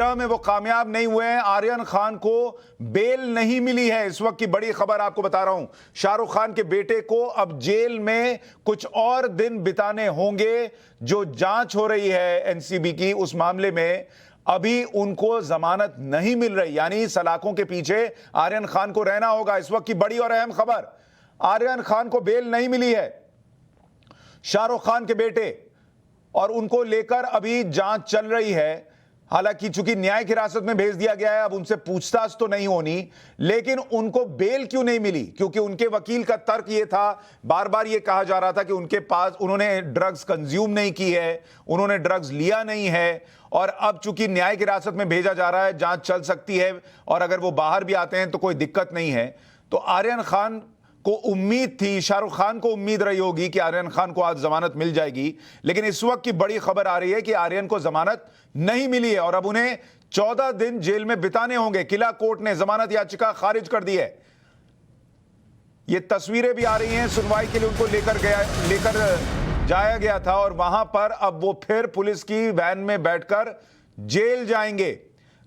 में वो कामयाब नहीं हुए हैं। आर्यन खान को बेल नहीं मिली है। इस वक्त की बड़ी खबर आपको बता रहा हूं, शाहरुख खान के बेटे को अब जेल में कुछ और दिन बिताने होंगे। जो जांच हो रही है एनसीबी की उस मामले में अभी उनको जमानत नहीं मिल रही, यानी सलाखों के पीछे आर्यन खान को रहना होगा। इस वक्त की बड़ी और अहम खबर, आर्यन खान को बेल नहीं मिली है, शाहरुख खान के बेटे, और उनको लेकर अभी जांच चल रही है। हालांकि चूंकि न्यायिक हिरासत में भेज दिया गया है, अब उनसे पूछताछ तो नहीं होनी, लेकिन उनको बेल क्यों नहीं मिली? क्योंकि उनके वकील का तर्क यह था, बार बार यह कहा जा रहा था कि उनके पास उन्होंने ड्रग्स कंज्यूम नहीं की है, उन्होंने ड्रग्स लिया नहीं है, और अब चूंकि न्यायिक हिरासत में भेजा जा रहा है, जांच चल सकती है, और अगर वो बाहर भी आते हैं तो कोई दिक्कत नहीं है। तो आर्यन खान को उम्मीद थी, शाहरुख खान को उम्मीद रही होगी कि आर्यन खान को आज जमानत मिल जाएगी, लेकिन इस वक्त की बड़ी खबर आ रही है कि आर्यन को जमानत नहीं मिली है और अब उन्हें 14 दिन जेल में बिताने होंगे। किला कोर्ट ने जमानत याचिका खारिज कर दी है। ये तस्वीरें भी आ रही हैं, सुनवाई के लिए उनको लेकर जाया गया था और वहां पर अब वो फिर पुलिस की वैन में बैठकर जेल जाएंगे।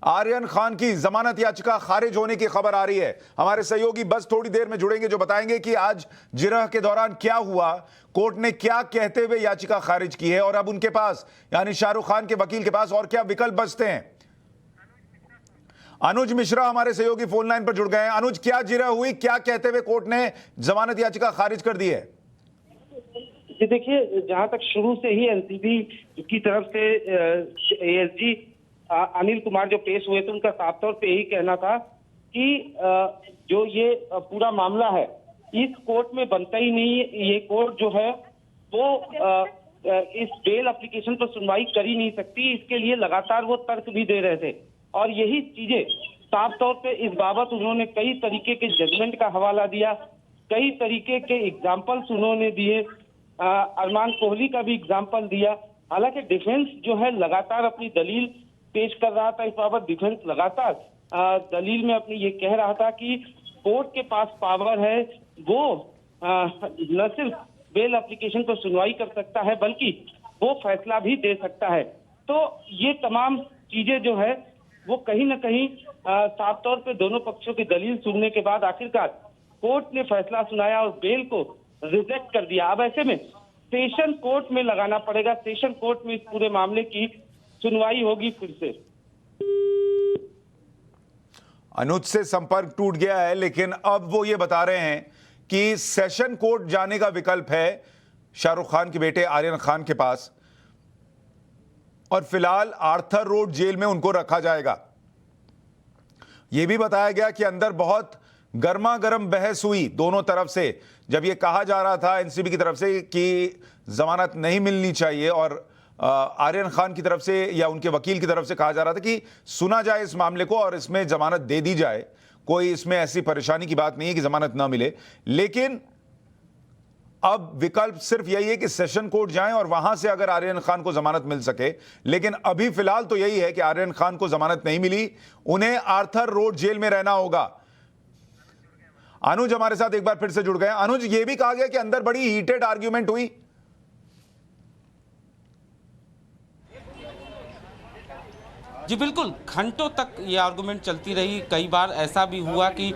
आर्यन खान की जमानत याचिका खारिज होने की खबर आ रही है। हमारे सहयोगी बस थोड़ी देर में जुड़ेंगे जो बताएंगे कि आज जिरह के दौरान क्या हुआ, कोर्ट ने क्या कहते हुए याचिका खारिज की है और अब उनके पास यानी शाहरुख खान के वकील के पास और क्या विकल्प बचते हैं। अनुज मिश्रा हमारे सहयोगी फोन लाइन पर जुड़ गए हैं। अनुज, क्या जिरह हुई, क्या कहते हुए कोर्ट ने जमानत याचिका खारिज कर दी है? जी देखिए, जहां तक शुरू से ही एनसीबी की तरफ से एएसजी अनिल कुमार जो पेश हुए थे, उनका साफ तौर पे यही कहना था कि जो ये पूरा मामला है इस कोर्ट में बनता ही नहीं है। ये कोर्ट जो है वो इस बेल एप्लीकेशन पर सुनवाई कर ही नहीं सकती। इसके लिए लगातार वो तर्क भी दे रहे थे और यही चीजें साफ तौर पे इस बाबत उन्होंने कई तरीके के जजमेंट का हवाला दिया, कई तरीके के एग्जाम्पल्स उन्होंने दिए, अरमान कोहली का भी एग्जाम्पल दिया। हालांकि डिफेंस जो है लगातार अपनी दलील पेश कर रहा था। इस बाबत डिफेंस लगातार दलील में अपनी ये कह रहा था कि कोर्ट के पास पावर है, वो न सिर्फ बेल एप्लीकेशन पर सुनवाई कर सकता है बल्कि वो फैसला भी दे सकता है। तो ये तमाम चीजें जो है वो कहीं ना कहीं साफ तौर पे दोनों पक्षों की दलील सुनने के बाद आखिरकार कोर्ट ने फैसला सुनाया और बेल को रिजेक्ट कर दिया। अब ऐसे में सेशन कोर्ट में लगाना पड़ेगा, सेशन कोर्ट में इस पूरे मामले की सुनवाई होगी फिर से। अनुज से संपर्क टूट गया है, लेकिन अब वो ये बता रहे हैं कि सेशन कोर्ट जाने का विकल्प है शाहरुख खान के बेटे आर्यन खान के पास और फिलहाल आर्थर रोड जेल में उनको रखा जाएगा। यह भी बताया गया कि अंदर बहुत गर्मा गर्म बहस हुई दोनों तरफ से, जब यह कहा जा रहा था एनसीबी की तरफ से कि जमानत नहीं मिलनी चाहिए और आर्यन खान की तरफ से या उनके वकील की तरफ से कहा जा रहा था कि सुना जाए इस मामले को और इसमें जमानत दे दी जाए। कोई इसमें ऐसी परेशानी की बात नहीं है कि जमानत ना मिले, लेकिन अब विकल्प सिर्फ यही है कि सेशन कोर्ट जाएं और वहां से अगर आर्यन खान को जमानत मिल सके। लेकिन अभी फिलहाल तो यही है कि आर्यन खान को जमानत नहीं मिली, उन्हें आर्थर रोड जेल में रहना होगा। अनुज हमारे साथ एक बार फिर से जुड़ गए। अनुज, ये भी कहा गया कि अंदर बड़ी हीटेड आर्ग्यूमेंट हुई। जी बिल्कुल, घंटों तक ये आर्गुमेंट चलती रही। कई बार ऐसा भी हुआ कि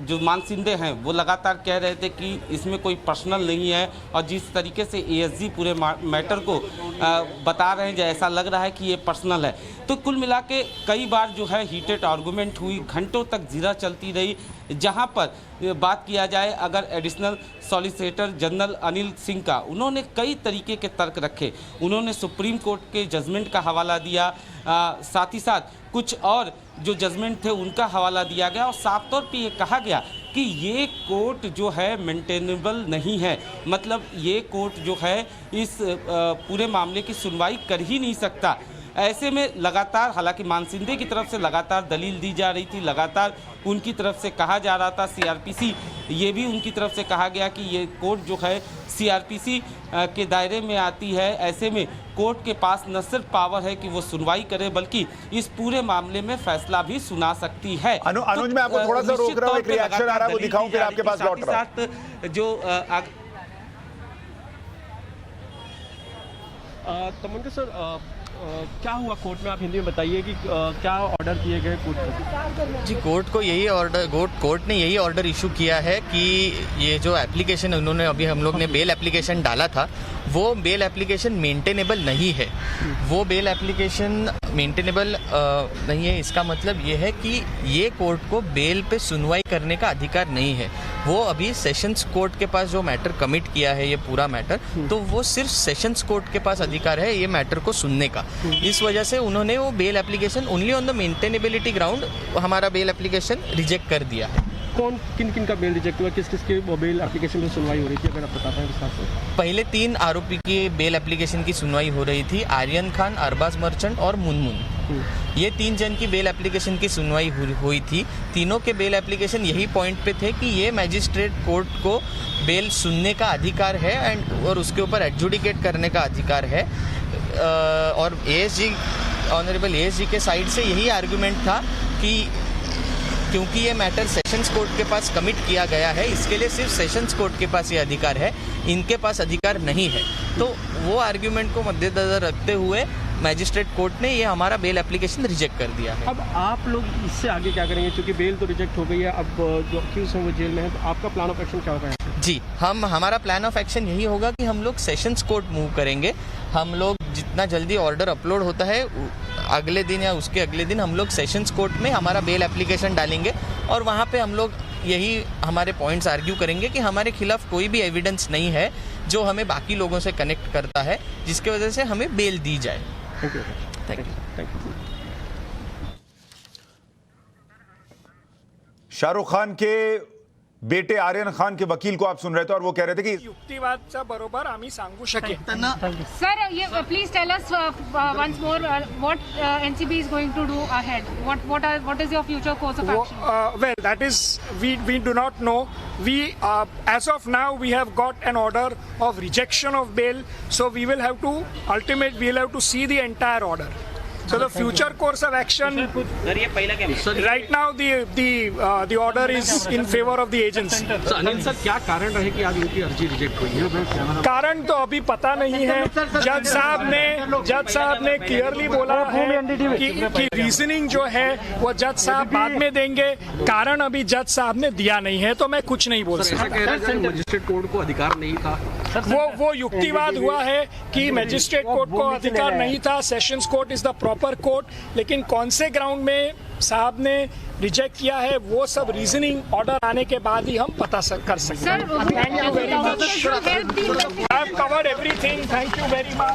जो मानसिंदे हैं वो लगातार कह रहे थे कि इसमें कोई पर्सनल नहीं है और जिस तरीके से एएसजी पूरे मैटर को बता रहे हैं ऐसा लग रहा है कि ये पर्सनल है। तो कुल मिला के कई बार जो है हीटेड आर्गुमेंट हुई, घंटों तक जिरह चलती रही। जहां पर बात किया जाए अगर additional solicitor general Anil Singh का, उन्होंने कई तरीके के तर्क रखे। उन्होंने सुप्रीम कोर्ट के जजमेंट का हवाला दिया, साथ ही साथ कुछ और जो जजमेंट थे उनका हवाला दिया गया और साफ तौर पे ये कहा गया कि ये कोर्ट जो है मेंटेनेबल नहीं है। मतलब ये कोर्ट जो है इस पूरे मामले की सुनवाई कर ही नहीं सकता। ऐसे में लगातार, हालांकि मानसिंदे की तरफ से लगातार दलील दी जा रही थी, लगातार उनकी तरफ से कहा जा रहा था, सीआरपीसी ये भी उनकी तरफ से कहा गया कि ये कोर्ट जो है सीआरपीसी के दायरे में आती है। ऐसे में कोर्ट के पास न सिर्फ पावर है कि वो सुनवाई करे बल्कि इस पूरे मामले में फैसला भी सुना सकती है। अनुज, मैं आपको थोड़ा सा रोक रहा हूं, एक रिएक्शन आ रहा है वो दिखाऊं फिर आपके पास लौट रहा हूं। साथ जो तमंगे सर, क्या हुआ कोर्ट में, आप हिंदी में बताइए कि क्या ऑर्डर दिए गए कोर्ट को? जी, कोर्ट ने यही ऑर्डर इशू किया है कि ये जो एप्लीकेशन उन्होंने अभी हम लोग ने बेल एप्लीकेशन डाला था, वो बेल एप्लीकेशन मेंटेनेबल नहीं है। वो बेल एप्लीकेशन मेंटेनेबल नहीं है, इसका मतलब ये है कि ये कोर्ट को बेल पे सुनवाई करने का अधिकार नहीं है। वो अभी सेशंस कोर्ट के पास जो मैटर कमिट किया है, ये पूरा मैटर, तो वो सिर्फ सेशंस कोर्ट के पास अधिकार है ये मैटर को सुनने का। इस वजह से उन्होंने वो bail application only on the maintainability ground हमारा बेल एप्लीकेशन रिजेक्ट कर दिया है। किन किन का बेल रिजेक्ट हुआ, किस किस की बेल एप्लीकेशन में सुनवाई हो रही थी, अगर आप बता पाएं विस्तार से? पहले 3 आरोपी की बेल एप्लीकेशन की सुनवाई हो रही थी, आर्यन खान, अरबाज मर्चेंट और मुनमुन। ये 3 जन की बेल एप्लीकेशन की सुनवाई हुई थी। तीनों के बेल एप्लीकेशन यही पॉइंट पे थे कि ये मैजिस्ट्रेट कोर्ट को बेल सुनने का अधिकार है और उसके ऊपर एडजुडिकेट करने का अधिकार है। और एएसजी, ऑनरेबल एएसजी के साइड से यही आर्गुमेंट था कि क्योंकि ये मैटर सेशंस कोर्ट के पास कमिट किया गया है, इसके लिए सिर्फ सेशंस कोर्ट के पास ये अधिकार है, इनके पास अधिकार नहीं है। तो वो आर्ग्यूमेंट को मद्देनजर रखते हुए मैजिस्ट्रेट कोर्ट ने ये हमारा बेल एप्लीकेशन रिजेक्ट कर दिया है। अब आप लोग इससे आगे क्या करेंगे, क्योंकि बेल तो रिजेक्ट हो गई है, अब जो अक्यूज हैं वो जेल में है, तो आपका प्लान ऑफ एक्शन क्या होगा? जी, हमारा प्लान ऑफ एक्शन यही होगा कि हम लोग सेशंस कोर्ट मूव करेंगे। हम लोग जितना जल्दी ऑर्डर अपलोड होता है अगले दिन या उसके अगले दिन हम लोग सेशंस कोर्ट में हमारा बेल एप्लीकेशन डालेंगे और वहाँ पे हम लोग यही हमारे पॉइंट्स आर्ग्यू करेंगे कि हमारे खिलाफ कोई भी एविडेंस नहीं है जो हमें बाकी लोगों से कनेक्ट करता है, जिसकी वजह से हमें बेल दी जाए। Thank you. शाहरुख खान के बेटे आर्यन खान के वकील को आप सुन रहे थे और वो कह रहे थे कि युक्तिवादचा बरोबर आम्ही सांगू शकेन. Sir, please tell us once more what NCB is going to do ahead. What is your future course of action? Well, that is we do not know. We as of now we have got an order of rejection of bail, so we will have to see the entire order. So the future course of action right now the order is in favor of the agency. Anil sir, क्या कारण रहे कि आज इनकी अर्जी reject हुई है? कारण तो अभी पता नहीं है. जज साहब ने क्लियरली बोला है कि रीजनिंग जो है वो जज साहब बाद में देंगे. कारण अभी जज साहब ने दिया नहीं है, तो मैं कुछ नहीं बोल सकता. मजिस्ट्रेट कोर्ट को अधिकार नहीं था, वो युक्तिवाद हुआ है कि मजिस्ट्रेट कोर्ट को अधिकार नहीं था. Sessions court is the proper court. लेकिन कौन से ग्राउंड में साहब ने रिजेक्ट किया है वो सब रीजनिंग ऑर्डर आने के बाद ही हम पता कर सकते हैं. Thank you very much. I have covered everything. Thank you very much.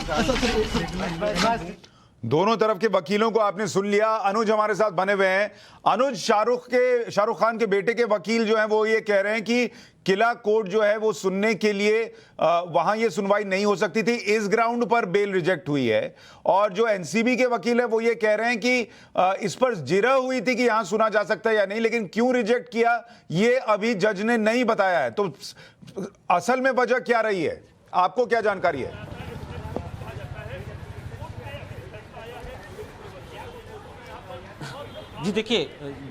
दोनों तरफ के वकीलों को आपने सुन लिया. अनुज हमारे साथ बने हुए हैं. अनुज, शाहरुख खान के बेटे के वकील जो हैं वो ये कह रहे हैं कि किला कोर्ट जो है वो सुनने के लिए वहां ये सुनवाई नहीं हो सकती थी, इस ग्राउंड पर बेल रिजेक्ट हुई है. और जो एनसीबी के वकील है वो ये कह रहे हैं कि इस पर जिरह हुई थी कि यहां सुना जा सकता है या नहीं, लेकिन क्यों रिजेक्ट किया ये अभी जज ने नहीं बताया है. तो असल में वजह क्या रही है, आपको क्या जानकारी है? जी देखिए,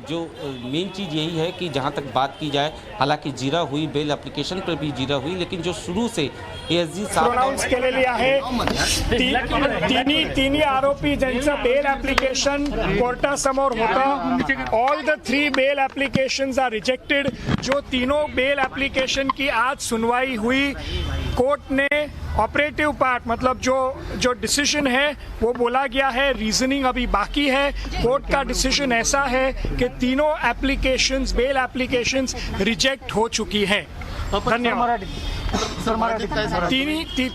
जो मेन चीज़ यही है कि जहाँ तक बात की जाए, हालांकि जिरा हुई, बेल एप्लीकेशन पर भी जिरा हुई, लेकिन जो शुरू से एएसजी प्रोनाउन्स केलेली आहे. तिन्ही आरोपी ज्यांचं बेल ॲप्लिकेशन कोर्टासमोर होतं, all the 3 bail applications are rejected. जो तीनों बेल एप्लीकेशन की आज सुनवाई हुई, कोर्ट ने ऑपरेटिव पार्ट मतलब जो डिसीजन है वो बोला गया है. रीजनिंग अभी बाकी है. कोर्ट का डिसीजन ऐसा है कि तीनों एप्लीकेशंस, बेल एप्लीकेशंस रिजेक्ट हो चुकी हैं. धन्यवाद.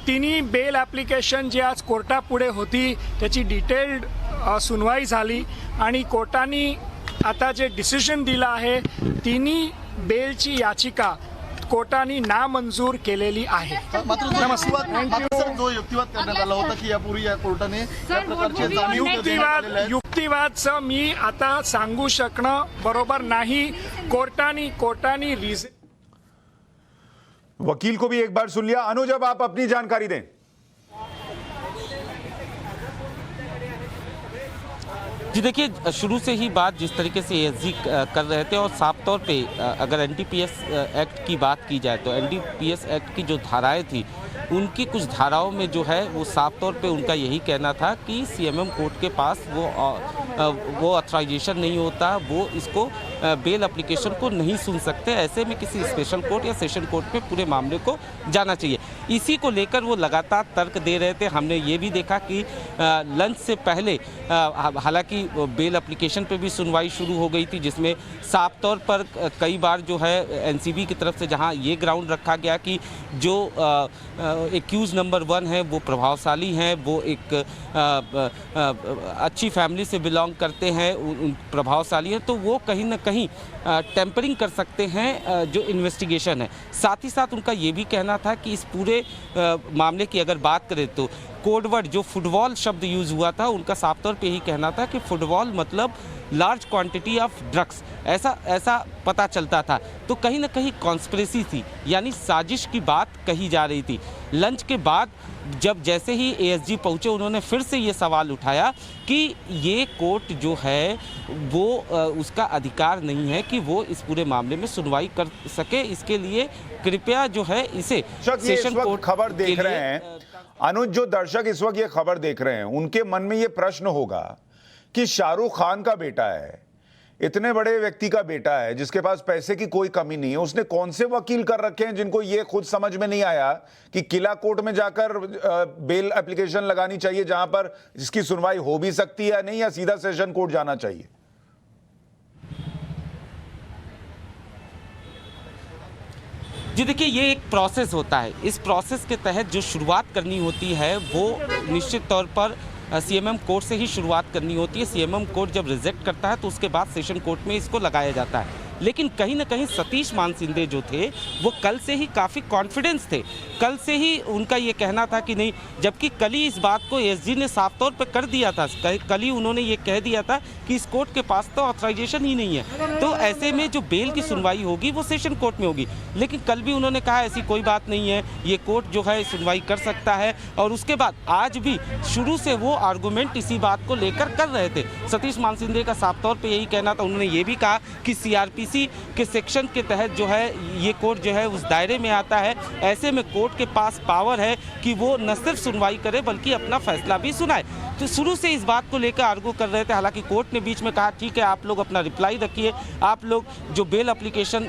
तिन्ही बेल एप्लीकेशन जी आज कोर्टापुढे होती त्याची डिटेल्ड सुनवाई झाली आणि कोर्टाने आता जे डिसिजन दिलं आहे तिन्ही बेलची याचिका कोर्टाने नामंजूर केलेली आहे. जो युक्तिवाद करण्यात आला होता की यापूर्वी या कोर्टाने या प्रकारचे जाणीव युक्तिवादचं मी आता सांगू शकणं बरोबर नाही. कोर्टाने रीजन. वकील को भी एक बार सुन लिया. अनुज, अब आप अपनी जानकारी दें. जी देखिए, शुरू से ही बात जिस तरीके से एएसजी कर रहे थे, और साफ तौर पे अगर एनडीपीएस एक्ट की बात की जाए तो एनडीपीएस एक्ट की जो धाराएं थी उनकी कुछ धाराओं में जो है वो साफ तौर पे उनका यही कहना था कि सीएमएम कोर्ट के पास वो ऑथराइजेशन नहीं होता, वो इसको बेल एप्लीकेशन को नहीं सुन सकते। ऐसे में किसी स्पेशल कोर्ट या सेशन कोर्ट में पूरे मामले को जाना चाहिए। इसी को लेकर वो लगातार तर्क दे रहे थे। हमने ये भी देखा कि लंच से पहले हालांकि बेल एप्लीकेशन पे भी सुनवाई शुरू हो गई थी, जिसमें साफ तौर पर कई बार जो है एनसीबी की तरफ से जहां ये ग्राउंड रखा गया कि जो एक्यूज नंबर 1 है वो प्रभावशाली हैं, वो एक अच्छी फैमिली से बिलोंग करते हैं, प्रभावशाली हैं, तो वो कहीं ना कहीं टेम्परिंग कर सकते हैं जो इन्वेस्टिगेशन है। साथ ही साथ उनका ये भी कहना था कि इस पूरे मामले की अगर बात करें तो कोडवर्ड जो फुटबॉल शब्द यूज़ हुआ था, उनका साफ तौर पे यही कहना था कि फुटबॉल मतलब लार्ज क्वांटिटी ऑफ ड्रग्स, ऐसा पता चलता था। तो कहीं ना कहीं कॉन्स्पिरेसी थी, यानी साजिश की बात कही जा रही थी। लंच के बाद जब जैसे ही एएसजी पहुंचे, उन्होंने फिर से ये सवाल उठाया कि ये कोर्ट जो है वो उसका अधिकार नहीं है कि वो इस पूरे मामले में सुनवाई कर सके। इसके लिए कृपया जो है इसे सेशन कोर्ट खबर देख रहे हैं अनुज, जो दर्शक इस वक्त ये खबर देख रहे हैं उनके मन में ये प्रश्न होगा कि शाहरुख खान का बेटा है, इतने बड़े व्यक्ति का बेटा है जिसके पास पैसे की कोई कमी नहीं है, उसने कौन से वकील कर रखे हैं जिनको ये खुद समझ में नहीं आया कि किला कोर्ट में जाकर बेल एप्लीकेशन लगानी चाहिए जहां पर इसकी सुनवाई हो भी सकती है नहीं, या सीधा सेशन कोर्ट जाना चाहिए। जी देखिए, ये एक प्रोसेस होता है। इस प्रोसेस के तहत जो शुरुआत करनी होती है वो निश्चित तौर पर सीएमएम कोर्ट से ही शुरुआत करनी होती है। सीएमएम कोर्ट जब रिजेक्ट करता है तो उसके बाद सेशन कोर्ट में इसको लगाया जाता है। लेकिन कहीं ना कहीं सतीश मानसिंदे जो थे वो कल से ही काफ़ी कॉन्फिडेंस थे, कल से ही उनका ये कहना था कि नहीं, जबकि कल ही इस बात को एसजी ने साफ तौर पर कर दिया था। कल ही उन्होंने ये कह दिया था कि इस कोर्ट के पास तो ऑथराइजेशन ही नहीं है, तो ऐसे में जो बेल की सुनवाई होगी वो सेशन कोर्ट में होगी। लेकिन कल भी उन्होंने कहा ऐसी कोई बात नहीं है, ये कोर्ट जो है सुनवाई कर सकता है। और उसके बाद आज भी शुरू से वो आर्गूमेंट इसी बात को लेकर कर रहे थे। सतीश मानसिंदे का साफ तौर पर यही कहना था। उन्होंने ये भी कहा कि सीआरपीसी के सेक्शन के तहत जो है ये कोर्ट जो है उस दायरे में आता है। ऐसे में कोर्ट के पास पावर है कि वो न सिर्फ सुनवाई करे बल्कि अपना फैसला भी सुनाए। तो शुरू से इस बात को लेकर आर्गू कर रहे थे। हालांकि कोर्ट ने बीच में कहा ठीक है, आप लोग अपना रिप्लाई रखिए, आप लोग जो बेल एप्लीकेशन